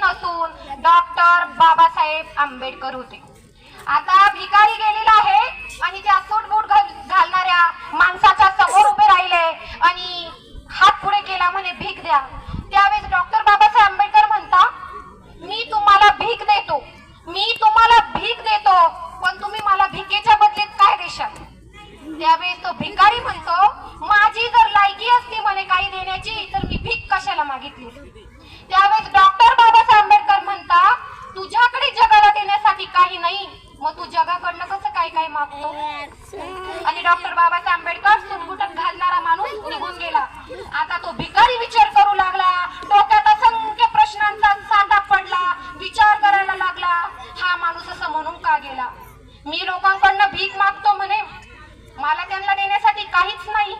नसून डॉक्टर बाबासाहेब आंबेडकर होते. आता भिकारी गेलेला आहे आणि त्या सूटबूट घालणाऱ्या माणसाच्या समोर उभे राहिले आणि हात पुढे केला, म्हणे भीक द्या. त्यावेळेस डॉक्टर बाबासाहेब आंबेडकर म्हणता, मी तुम्हाला भीक देतो, मी तुम्हाला भीक देतो, पण तुम्ही मला भिकेच्या बदल्यात काय देशाल? त्यावेळेस तो भिकारी म्हणतो, माझी जर लायकी असती म्हणे काही देण्याची तर मी भीक कशाला मागितली असती. त्यावेळेस डॉक्टर बाबासाहेब आंबेडकर म्हणता, तुझ्याकडे जगाला देण्यासाठी काही नाही, मग तू जगाकडनं कसं काय काय मागतो? आणि डॉक्टर बाबासाहेब आंबेडकर सुटबुटात घालणारा माणूस निघून गेला. आता तो भिकारी विचार करू लागला, डोक्यात असंख्य प्रश्नांचा साठा पडला, विचार करायला लागला, हा माणूस असं म्हणून का गेला? मी लोकांकडनं भीक मागतो म्हणे, मला त्यांना देण्यासाठी काहीच नाही,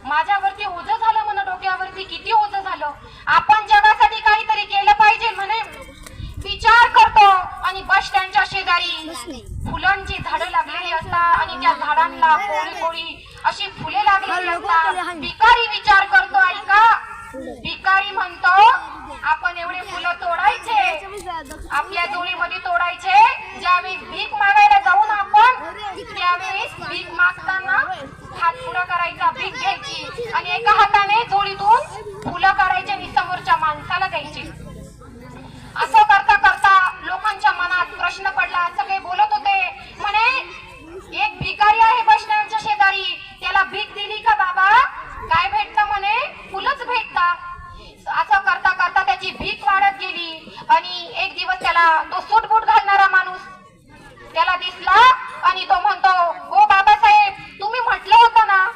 माझ्यावरती ओझं झालं म्हणे, डोक्यावरती किती ओझं झालं, आपण जगासाठी काहीतरी केलं पाहिजे म्हणे. विचार करतो आणि बस स्टँडच्या शेजारी फुलांची झाडं लागलेली असतात आणि त्या झाडांना कोळी कोळी अशी फुले लागलेली असतात. भिकारी विचार करतो, ऐका, भिकारी म्हणतो, आपण एवढे फुलं तोडायचे, आपल्या जोडीमध्ये तोडायचे, ज्यावेळेस भीक मागायला जाऊन आपण त्यावेळेस भीक मागताना हात पुढा करायचा, भीक घ्यायची आणि एका हाताने जोडीतून फुलं काढायची आणि समोरच्या माणसाला द्यायची. असं करता करता लोकांच्या मनात प्रश्न पडला, सगळे बोलत होते, म्हणे एक भिकारी आहे बस स्टँडच्या शेजारी, त्याला भीक दिली का बाबा? काय भेटतं म्हणे? फुलंच भेटतात. असं करता करता त्याची भीक वाढत गेली आणि एक दिवस त्याला तो सूटबूट घालणारा माणूस त्याला दिसला आणि तो म्हणतो, हो बाबासाहेब, तुम्ही म्हटलं होतं ना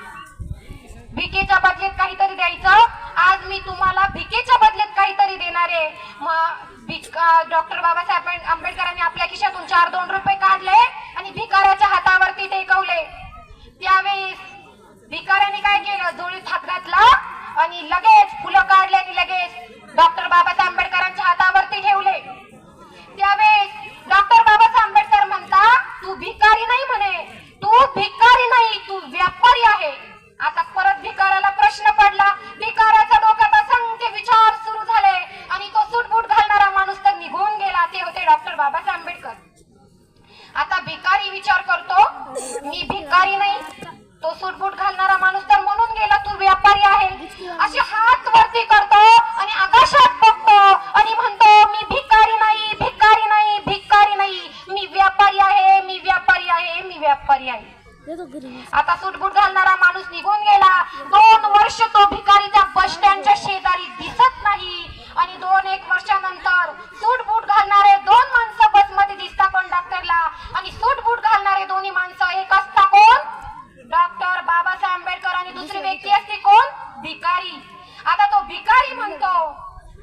भिकेच्या बदल्यात काहीतरी द्यायचं, आज मी तुम्हाला भिकेच्या बदल्यात काहीतरी देणार आहे. मग डॉक्टर बाबासाहेब आंबेडकरांनी आपल्या खिशातून 4-2 रुपये काढले आणि भिकाऱ्याच्या हातावरती टेकवले. त्यावेळेस भिकाऱ्याने काय केलं, जोडीत हात घातला आणि लगेच फुलं काढले आणि लगेच डॉक्टर बाबासाहेब आंबेडकरांच्या हातावरती ठेवले. त्यावेळेस डॉक्टर बाबासाहेब आंबेडकर म्हणता, तू भिकारी नाही म्हणे, तू भिकारी नाही, तू व्यापारी आहे. आता परत भिकाऱ्याला प्रश्न पडला, भिकाऱ्याच्या डोक्यात असंख्य विचार सुरू झाले आणि तो सूटबूट घालणारा माणूस तर निघून गेला, ते होते डॉक्टर बाबासाहेब आंबेडकर. आता भिकारी विचार करतो, मी भिकारी नाही, तो सूटबूट घालणारा माणूस तर म्हणून गेला तू व्यापारी आहे. असे हात वरती करतो आणि आकाशात बघतो आणि म्हणतो, मी भिकारी नाही, भिकारी नाही, भिकारी नाही, मी व्यापारी आहे, मी व्यापारी आहे, मी व्यापारी आहे. आता सूटबूट घालणारा माणूस निघून गेला. 2 वर्ष तो भिकारी त्या बस स्टँडच्या शेजारी दिसत नाही आणि 2-1 वर्षानंतर सूटबूट घालणारे 2 माणसं बसमध्ये दिसतात कंडक्टरला आणि सूटबूट घालणारे दोन्ही माणसं, एक असता कोण? डॉक्टर बाबासाहेब आंबेडकर आणि दुसरी व्यक्ती असते कोण? भिकारी. आता तो भिकारी म्हणतो,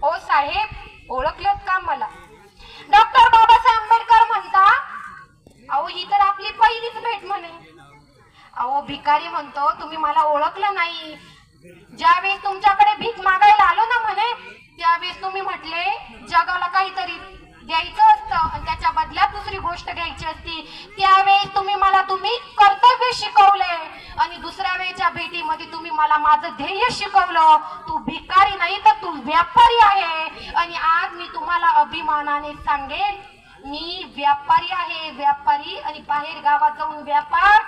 ओ साहेब, ओळखलत का मला? डॉक्टर बाबासाहेब आंबेडकर म्हणता, अहो ही तर आपली पहिलीच भेट म्हणे. अहो भिकारी म्हणतो, तुम्ही मला ओळखलं नाही, ज्यावेळेस तुमच्याकडे भीक मागायला आलो ना म्हणे, त्यावेळेस तुम्ही म्हटले जगाला काहीतरी द्यायचं असतं आणि त्याच्या बदल्यात दुसरी गोष्ट घ्यायची असती. त्यावेळेस तुम्ही मला कर्तव्य शिकवले आणि दुसऱ्या वेळच्या भेटीमध्ये तुम्ही मला माझं ध्येय शिकवलं. तू भिकारी नाही तर तू व्यापारी आहे आणि आज मी तुम्हाला अभिमानाने सांगेन, मी व्यापारी आहे, व्यापारी, आणि बाहेर गावात जाऊन व्यापार